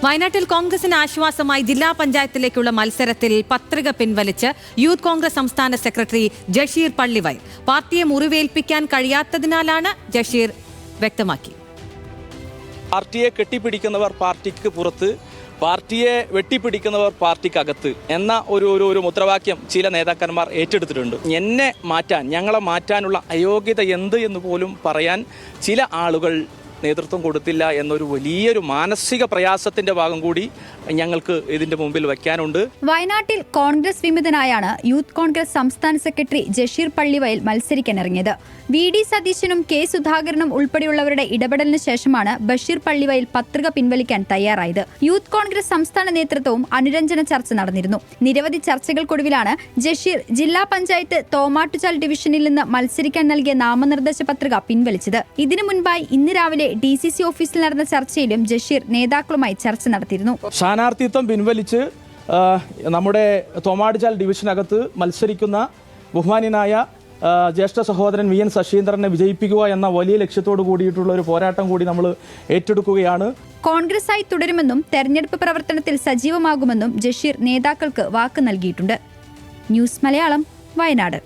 വയനാട്ടിൽ കോൺഗ്രസിന് ആശ്വാസമായി ജില്ലാ പഞ്ചായത്തിലേക്കുള്ള മത്സരത്തിൽ പത്രിക പിൻവലിച്ച് യൂത്ത് കോൺഗ്രസ് സംസ്ഥാന സെക്രട്ടറി ജഷീർ പള്ളിവയൽ. പാർട്ടിയെ മുറിവേൽപ്പിക്കാൻ കഴിയാത്തതിനാലാണ് ജഷീർ വ്യക്തമാക്കി. പാർട്ടിയെ കെട്ടിപ്പിടിക്കുന്നവർ പാർട്ടിക്ക് പുറത്ത്, പാർട്ടിയെ വെട്ടിപ്പിടിക്കുന്നവർ പാർട്ടിക്കകത്ത് എന്ന ഒരു മുദ്രാവാക്യം ചില നേതാക്കന്മാർ ഏറ്റെടുത്തിട്ടുണ്ട്. എന്നെ മാറ്റാൻ, ഞങ്ങളെ മാറ്റാനുള്ള അയോഗ്യത എന്ത് എന്ന് പോലും പറയാൻ ചില ആളുകൾ നേതൃത്വം കൊടുത്തില്ല എന്നൊരു വലിയൊരു മാനസിക പ്രയാസത്തിന്റെ ഭാഗം കൂടി ഞങ്ങൾക്ക് ഇതിന്റെ മുമ്പിൽ വയ്ക്കാനുണ്ട്. വയനാട്ടിൽ കോൺഗ്രസ് വിമതനായാണ് യൂത്ത് കോൺഗ്രസ് സംസ്ഥാന സെക്രട്ടറി ജഷീർ പള്ളിവയൽ മത്സരിക്കാനിറങ്ങിയത്. വി.ഡി. സതീശനും കെ. സുധാകരനും ഉൾപ്പെടെയുള്ളവരുടെ ഇടപെടലിന് ശേഷമാണ് ബഷീർ പള്ളിവയൽ പത്രിക പിൻവലിക്കാൻ തയ്യാറായത്. യൂത്ത് കോൺഗ്രസ് സംസ്ഥാന നേതൃത്വവും അനുരഞ്ജന ചർച്ച നടന്നിരുന്നു. നിരവധി ചർച്ചകൾക്കൊടുവിലാണ് ജഷീർ ജില്ലാ പഞ്ചായത്ത് തോമാട്ടുചാൽ ഡിവിഷനിൽ നിന്ന് മത്സരിക്കാൻ നൽകിയ നാമനിർദ്ദേശ പത്രിക പിൻവലിച്ചത്. ഇതിനു മുൻപായി ഇന്ന് രാവിലെ DCC ഓഫീസിൽ നടന്ന ചർച്ചയിലും ജഷീർ നേതാക്കളുമായി ചർച്ച നടത്തിയിരുന്നു. സ്ഥാനാർത്ഥിത്വം പിൻവലിച്ച് നമ്മുടെ തോമാട്ടുചാൽ ഡിവിഷനകത്ത് മത്സരിക്കുന്ന ബഹുമാന്യനായ ജ്യേഷ്ഠ സഹോദരൻ VN ശശീന്ദ്രനെ വിജയിപ്പിക്കുക എന്ന വലിയ ലക്ഷ്യത്തോട് കൂടിയിട്ടുള്ള ഒരു പോരാട്ടം കൂടി നമ്മൾ ഏറ്റെടുക്കുകയാണ്. കോൺഗ്രസായി തുടരുമെന്നും തെരഞ്ഞെടുപ്പ് പ്രവർത്തനത്തിൽ സജീവമാകുമെന്നും ജഷീർ നേതാക്കൾക്ക് വാക്ക് നൽകിയിട്ടുണ്ട്. ന്യൂസ് മലയാളം, വയനാട്.